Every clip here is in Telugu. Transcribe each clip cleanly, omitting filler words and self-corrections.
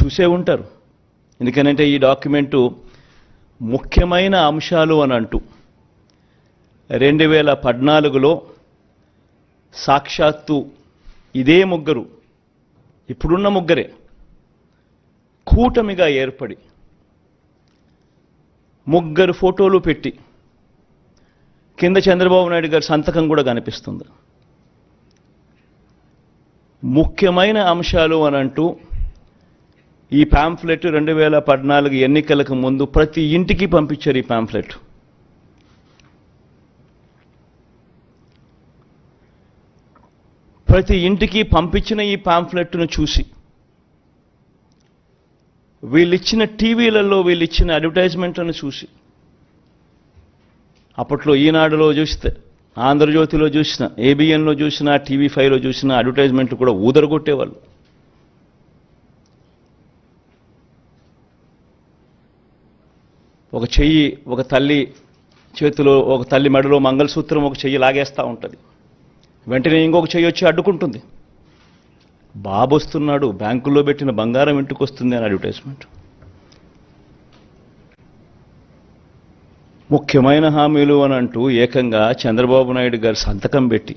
చూసే ఉంటారు. ఎందుకనంటే ఈ డాక్యుమెంటు ముఖ్యమైన అంశాలు అని అంటూ 2014లో సాక్షాత్తు ఇదే ముగ్గురు, ఇప్పుడున్న ముగ్గురే కూటమిగా ఏర్పడి ముగ్గురు ఫోటోలు పెట్టి కింద చంద్రబాబు నాయుడు గారి సంతకం కూడా కనిపిస్తుంది. ముఖ్యమైన అంశాలు అని అంటూ ఈ పాంఫ్లెట్ 2014 ఎన్నికలకు ముందు ప్రతి ఇంటికి పంపించారు. ఈ పాంఫ్లెట్ ప్రతి ఇంటికి పంపించిన ఈ పాంఫ్లెట్ను చూసి వీళ్ళిచ్చిన టీవీలలో వీళ్ళిచ్చిన అడ్వర్టైజ్మెంట్లను చూసి, అప్పట్లో ఈనాడులో చూస్తే, ఆంధ్రజ్యోతిలో చూసిన, ఏబిఎన్లో చూసిన, TV5లో చూసిన అడ్వర్టైజ్మెంట్లు కూడా ఊదరగొట్టేవాళ్ళు. ఒక చెయ్యి ఒక తల్లి చేతిలో, ఒక తల్లి మెడలో మంగళసూత్రం ఒక చెయ్యి లాగేస్తూ ఉంటుంది, వెంటనే ఇంకొక చెయ్యి వచ్చి అడ్డుకుంటుంది. బాబు వస్తున్నాడు, బ్యాంకుల్లో పెట్టిన బంగారం ఇంటికి వస్తుంది అని అడ్వర్టైజ్మెంట్. ముఖ్యమైన హామీలు అని అంటూ ఏకంగా చంద్రబాబు నాయుడు గారు సంతకం పెట్టి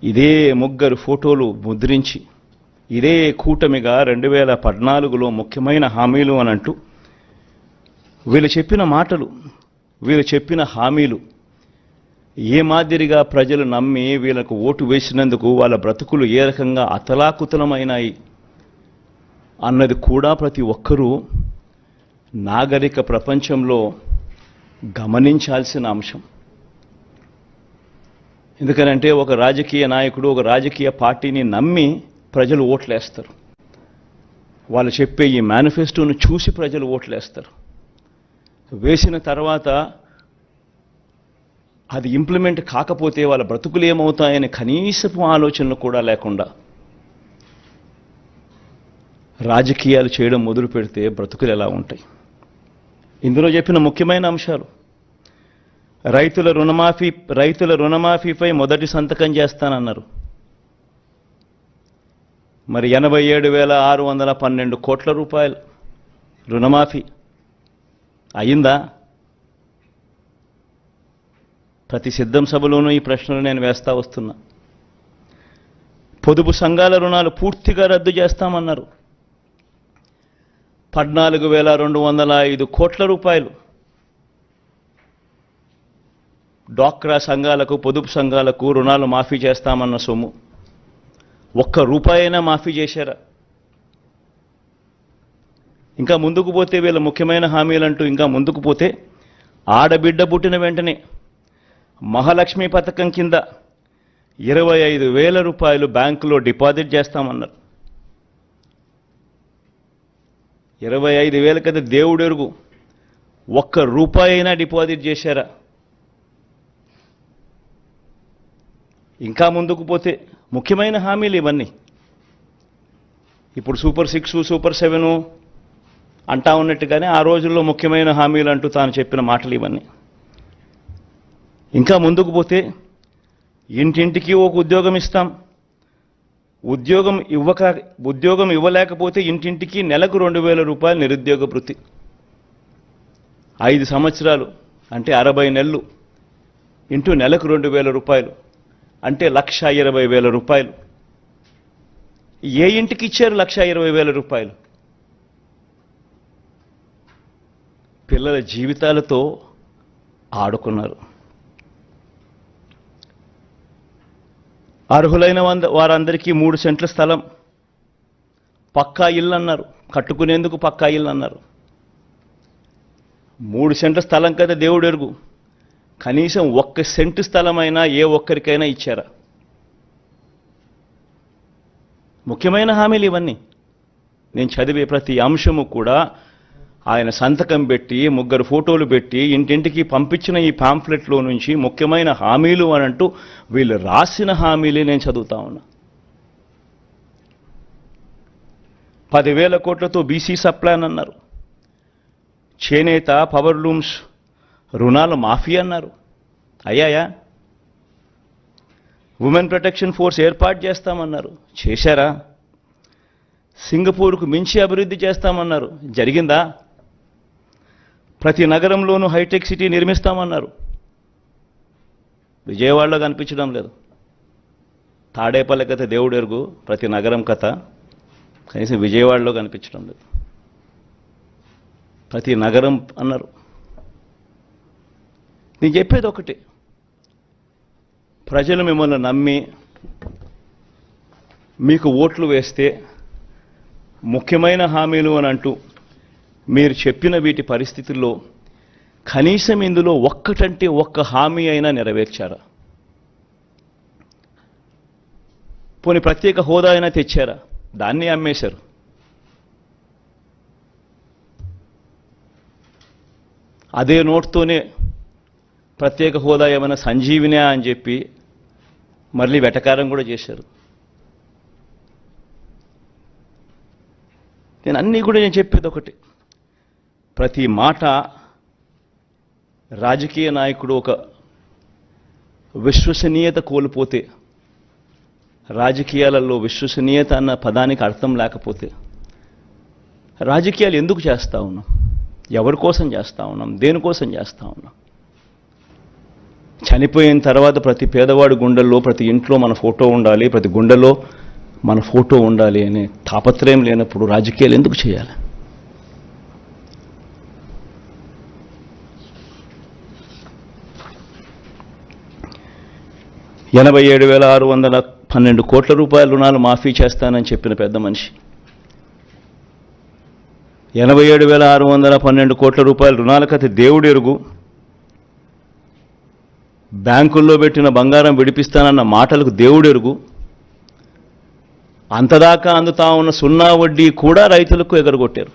ఇదే ముగ్గురు ఫోటోలు ముద్రించి ఇదే కూటమిగా 2014లో ముఖ్యమైన హామీలు అని అంటూ వీళ్ళు చెప్పిన మాటలు, వీళ్ళు చెప్పిన హామీలు ఏ మాదిరిగా ప్రజలు నమ్మి వీళ్ళకు ఓటు వేసినందుకు వాళ్ళ బ్రతుకులు ఏ రకంగా అతలాకుతలమైనాయి అన్నది కూడా ప్రతి ఒక్కరూ నాగరిక ప్రపంచంలో గమనించాల్సిన అంశం. ఎందుకనంటే ఒక రాజకీయ నాయకుడు ఒక రాజకీయ పార్టీని నమ్మి ప్రజలు ఓట్లేస్తారు. వాళ్ళు చెప్పే ఈ మేనిఫెస్టోను చూసి ప్రజలు ఓట్లేస్తారు. వేసిన తర్వాత అది ఇంప్లిమెంట్ కాకపోతే వాళ్ళ బ్రతుకులు ఏమవుతాయని కనీసపు ఆలోచనలు కూడా లేకుండా రాజకీయాలు చేయడం మొదలు పెడితే బ్రతుకులు ఎలా ఉంటాయి? ఇందులో చెప్పిన ముఖ్యమైన అంశాలు, రైతుల రుణమాఫీపై మొదటి సంతకం చేస్తానన్నారు. మరి 87,612 కోట్ల రూపాయలు రుణమాఫీ అయిందా? ప్రతి సిద్ధం సభలోనూ ఈ ప్రశ్నలు నేను వేస్తా వస్తున్నా. పొదుపు సంఘాల రుణాలు పూర్తిగా రద్దు చేస్తామన్నారు. 14,205 కోట్ల రూపాయలు డ్వాక్రా సంఘాలకు, పొదుపు సంఘాలకు రుణాలు మాఫీ చేస్తామన్న సొమ్ము ఒక్క రూపాయైనా మాఫీ చేశారా? ఇంకా ముందుకు పోతే వీళ్ళ ముఖ్యమైన హామీలంటూ ఇంకా ముందుకు పోతే ఆడబిడ్డ పుట్టిన వెంటనే మహాలక్ష్మి పథకం కింద 25,000 రూపాయలు బ్యాంకులో డిపాజిట్ చేస్తామన్నారు. 25,000 కదా దేవుడు ఎరుగు, ఒక్క రూపాయి అయినా డిపాజిట్ చేశారా? ఇంకా ముందుకు పోతే ముఖ్యమైన హామీలు ఇవన్నీ. ఇప్పుడు సూపర్ 6, సూపర్ 7 అంటా ఉన్నట్టుగానే ఆ రోజుల్లో ముఖ్యమైన హామీలు అంటూ తాను చెప్పిన మాటలు ఇవన్నీ. ఇంకా ముందుకు పోతే ఇంటింటికి ఒక ఉద్యోగం ఇస్తాం, ఉద్యోగం ఇవ్వలేకపోతే ఇంటింటికి నెలకు 2,000 రూపాయలు నిరుద్యోగ భృతి, 5 సంవత్సరాలు అంటే 60 నెలలు ఇంటూ నెలకు 2,000 రూపాయలు అంటే 1,20,000 రూపాయలు. ఏ ఇంటికి ఇచ్చారు 1,20,000 రూపాయలు? పిల్లల జీవితాలతో ఆడుకున్నారు. అర్హులైన వారందరికీ 3 సెంట్ల స్థలం, పక్కా ఇల్లు అన్నారు, కట్టుకునేందుకు పక్కా ఇల్లు అన్నారు. 3 సెంట్ల స్థలం కదా దేవుడు ఎరుగు, కనీసం 1 సెంటు స్థలమైనా ఏ ఒక్కరికైనా ఇచ్చారా? ముఖ్యమైన హామీలు ఇవన్నీ. నేను చదివే ప్రతి అంశము కూడా ఆయన సంతకం పెట్టి 3 ఫోటోలు పెట్టి ఇంటింటికి పంపించిన ఈ పాంఫ్లెట్లో నుంచి ముఖ్యమైన హామీలు అని అంటూ వీళ్ళు రాసిన హామీలే నేను చదువుతా ఉన్నా. 10,000 కోట్లతో బీసీ సప్లాన్ అన్నారు. చేనేత, పవర్ లూమ్స్ రుణాల మాఫీ అన్నారు. అయ్యాయా? ఉమెన్ ప్రొటెక్షన్ ఫోర్స్ ఏర్పాటు చేస్తామన్నారు. చేశారా? సింగపూర్కు మించి అభివృద్ధి చేస్తామన్నారు. జరిగిందా? ప్రతి నగరంలోనూ హైటెక్ సిటీ నిర్మిస్తామన్నారు. విజయవాడలో కనిపించడం లేదు. తాడేపల్లి కథ దేవుడు ఎరుగు, ప్రతి నగరం కథ కనీసం విజయవాడలో కనిపించడం లేదు. ప్రతి నగరం అన్నారు. నేను చెప్పేది ఒకటి, ప్రజలు మిమ్మల్ని నమ్మి మీకు ఓట్లు వేస్తే ముఖ్యమైన హామీలు అని అంటూ మీరు చెప్పిన వీటి పరిస్థితుల్లో కనీసం ఇందులో ఒక్కటంటే ఒక్క హామీ అయినా నెరవేర్చారా? పోనీ ప్రత్యేక హోదా అయినా తెచ్చారా? దాన్ని అమ్మేశారు. అదే నోట్తోనే ప్రత్యేక హోదా ఏమైనా సంజీవినా అని చెప్పి మళ్ళీ వెటకారం కూడా చేశారు. నేను చెప్పేది ఒకటి, ప్రతి మాట రాజకీయ నాయకుడు ఒక విశ్వసనీయత కోల్పోతే, రాజకీయాలలో విశ్వసనీయత అన్న పదానికి అర్థం లేకపోతే రాజకీయాలు ఎందుకు చేస్తూ ఉన్నాం? ఎవరి కోసం చేస్తూ ఉన్నాం? దేనికోసం చేస్తూ ఉన్నాం? చనిపోయిన తర్వాత ప్రతి పేదవాడి గుండెల్లో, ప్రతి ఇంట్లో మన ఫోటో ఉండాలి, ప్రతి గుండెలో మన ఫోటో ఉండాలి అనే తాపత్రయం లేనప్పుడు రాజకీయాలు ఎందుకు చేయాలి? ₹87,612 కోట్ల రుణాలు మాఫీ చేస్తానని చెప్పిన పెద్ద మనిషి 87,612 కోట్ల రూపాయల రుణాల కథ దేవుడు ఎరుగు. బ్యాంకుల్లో పెట్టిన బంగారం విడిపిస్తానన్న మాటలకు దేవుడు ఎరుగు. అంతదాకా అందుతా ఉన్న సున్నా వడ్డీ కూడా రైతులకు ఎగరగొట్టారు.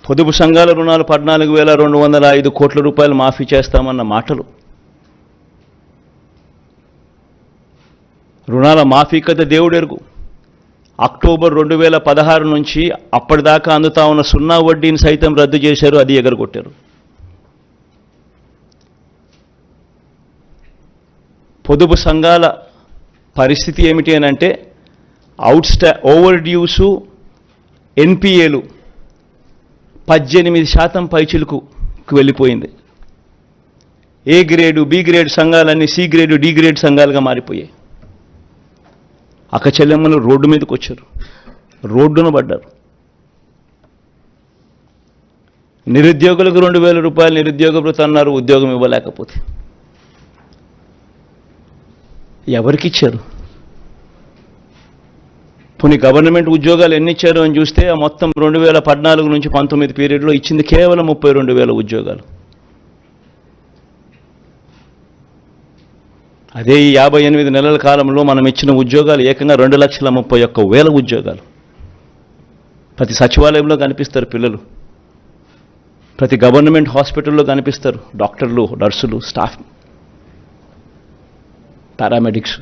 పొదుపు సంఘాల రుణాలు 14,205 కోట్ల రూపాయలు మాఫీ చేస్తామన్న మాటలు, రుణాల మాఫీ కథ దేవుడు ఎరుగు. అక్టోబర్ 2016 నుంచి అప్పటిదాకా అందుతా ఉన్న సున్నా వడ్డీని సైతం రద్దు చేశారు, అది ఎగరగొట్టారు. పొదుపు సంఘాల పరిస్థితి ఏమిటి అని అంటే ఓవర్ డ్యూసు ఎన్పిఏలు 18% పైచిలకు వెళ్ళిపోయింది. ఏ గ్రేడు, బి గ్రేడ్ సంఘాలన్నీ సి గ్రేడు, డి గ్రేడ్ సంఘాలుగా మారిపోయాయి. అక్కచెల్లెమ్మలు రోడ్డు మీదకి వచ్చారు, రోడ్డున పడ్డారు. నిరుద్యోగులకు 2,000 రూపాయలు నిరుద్యోగ భృతి అన్నారు, ఉద్యోగం ఇవ్వలేకపోతే. ఎవరికి ఇచ్చారు? పోనీ గవర్నమెంట్ ఉద్యోగాలు ఎన్ని ఇచ్చారు అని చూస్తే మొత్తం 2014 నుంచి 19 పీరియడ్లో ఇచ్చింది కేవలం 32,000 ఉద్యోగాలు. అదే ఈ 58 నెలల కాలంలో మనం ఇచ్చిన ఉద్యోగాలు ఏకంగా 2,31,000 ఉద్యోగాలు. ప్రతి సచివాలయంలో కనిపిస్తారు పిల్లలు, ప్రతి గవర్నమెంట్ హాస్పిటల్లో కనిపిస్తారు డాక్టర్లు, నర్సులు, స్టాఫ్, పారామెడిక్స్.